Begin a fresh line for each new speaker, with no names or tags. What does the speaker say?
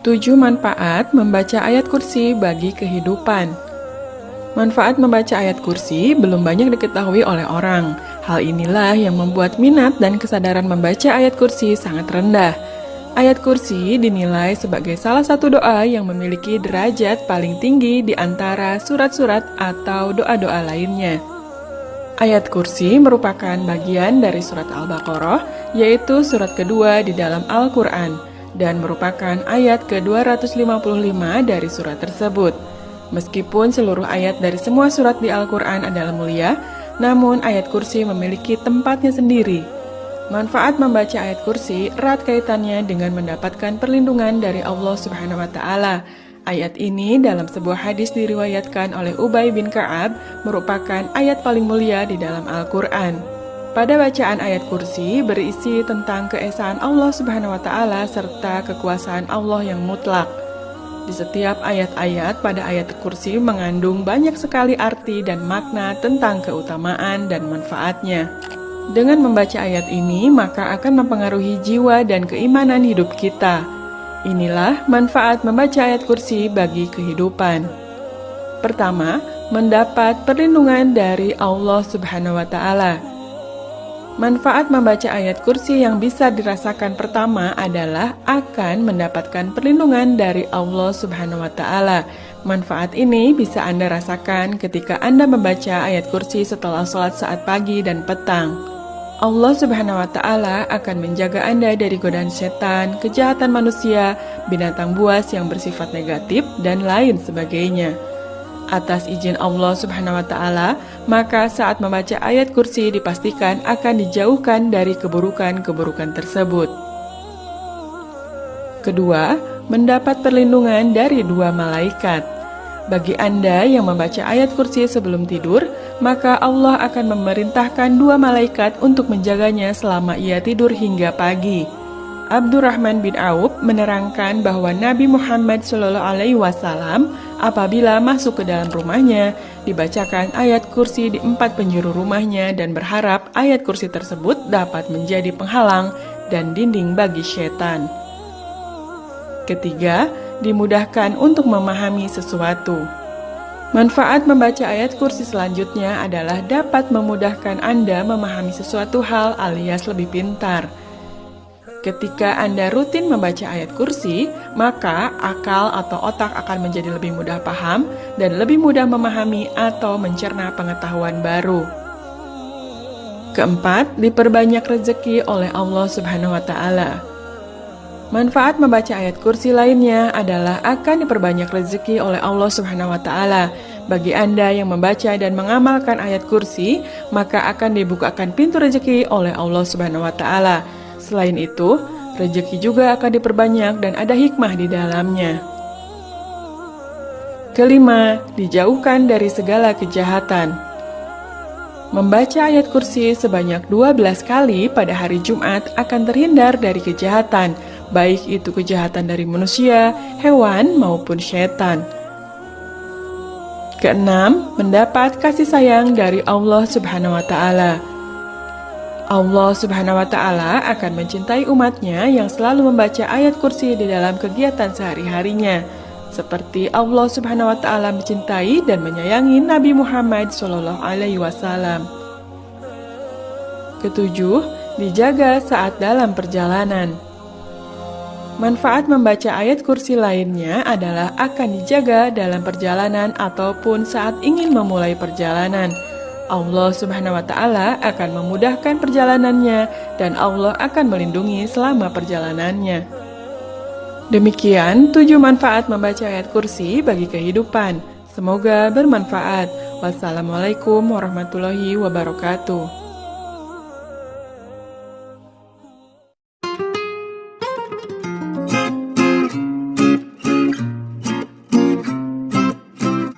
7 manfaat membaca ayat kursi bagi kehidupan. Manfaat membaca ayat kursi belum banyak diketahui oleh orang. Hal inilah yang membuat minat dan kesadaran membaca ayat kursi sangat rendah. Ayat kursi dinilai sebagai salah satu doa yang memiliki derajat paling tinggi di antara surat-surat atau doa-doa lainnya. Ayat kursi merupakan bagian dari surat Al-Baqarah, yaitu surat kedua di dalam Al-Quran, dan merupakan ayat ke-255 dari surat tersebut. Meskipun seluruh ayat dari semua surat di Al-Quran adalah mulia, namun ayat kursi memiliki tempatnya sendiri. Manfaat membaca ayat kursi erat kaitannya dengan mendapatkan perlindungan dari Allah Subhanahu wa Ta'ala. Ayat ini dalam sebuah hadis diriwayatkan oleh Ubay bin Ka'ab merupakan ayat paling mulia di dalam Al-Quran. Pada bacaan ayat kursi berisi tentang keesaan Allah Subhanahu wa Ta'ala serta kekuasaan Allah yang mutlak. Di setiap ayat-ayat pada ayat kursi mengandung banyak sekali arti dan makna tentang keutamaan dan manfaatnya. Dengan membaca ayat ini, maka akan mempengaruhi jiwa dan keimanan hidup kita. Inilah manfaat membaca ayat kursi bagi kehidupan. Pertama, mendapat perlindungan dari Allah Subhanahu wa Ta'ala. Manfaat membaca ayat kursi yang bisa dirasakan pertama adalah akan mendapatkan perlindungan dari Allah Subhanahu wa Ta'ala. Manfaat ini bisa Anda rasakan ketika Anda membaca ayat kursi setelah sholat saat pagi dan petang. Allah Subhanahu wa Ta'ala akan menjaga Anda dari godaan setan, kejahatan manusia, binatang buas yang bersifat negatif, dan lain sebagainya. Atas izin Allah Subhanahu wa Ta'ala, maka saat membaca ayat kursi dipastikan akan dijauhkan dari keburukan-keburukan tersebut. Kedua, mendapat perlindungan dari 2 malaikat. Bagi Anda yang membaca ayat kursi sebelum tidur, maka Allah akan memerintahkan 2 malaikat untuk menjaganya selama ia tidur hingga pagi. Abdurrahman bin Auf menerangkan bahwa Nabi Muhammad SAW apabila masuk ke dalam rumahnya, dibacakan ayat kursi di 4 penjuru rumahnya dan berharap ayat kursi tersebut dapat menjadi penghalang dan dinding bagi setan. Ketiga, dimudahkan untuk memahami sesuatu. Manfaat membaca ayat kursi selanjutnya adalah dapat memudahkan Anda memahami sesuatu hal alias lebih pintar. Ketika Anda rutin membaca ayat kursi, maka akal atau otak akan menjadi lebih mudah paham dan lebih mudah memahami atau mencerna pengetahuan baru. Keempat, diperbanyak rezeki oleh Allah Subhanahu wa Ta'ala. Manfaat membaca ayat kursi lainnya adalah akan diperbanyak rezeki oleh Allah Subhanahu wa Ta'ala. Bagi Anda yang membaca dan mengamalkan ayat kursi, maka akan dibukakan pintu rezeki oleh Allah Subhanahu wa Ta'ala. Selain itu, rezeki juga akan diperbanyak dan ada hikmah di dalamnya. Kelima, dijauhkan dari segala kejahatan. Membaca ayat kursi sebanyak 12 kali pada hari Jumat akan terhindar dari kejahatan, baik itu kejahatan dari manusia, hewan, maupun setan. Keenam, mendapat kasih sayang dari Allah Subhanahu wa Ta'ala. Allah Subhanahu wa Ta'ala akan mencintai umatnya yang selalu membaca ayat kursi di dalam kegiatan sehari-harinya, seperti Allah Subhanahu wa Ta'ala mencintai dan menyayangi Nabi Muhammad SAW. Ketujuh, dijaga saat dalam perjalanan. Manfaat membaca ayat kursi lainnya adalah akan dijaga dalam perjalanan ataupun saat ingin memulai perjalanan. Allah Subhanahu wa Ta'ala akan memudahkan perjalanannya dan Allah akan melindungi selama perjalanannya. Demikian 7 manfaat membaca ayat kursi bagi kehidupan. Semoga bermanfaat. Wassalamualaikum warahmatullahi wabarakatuh.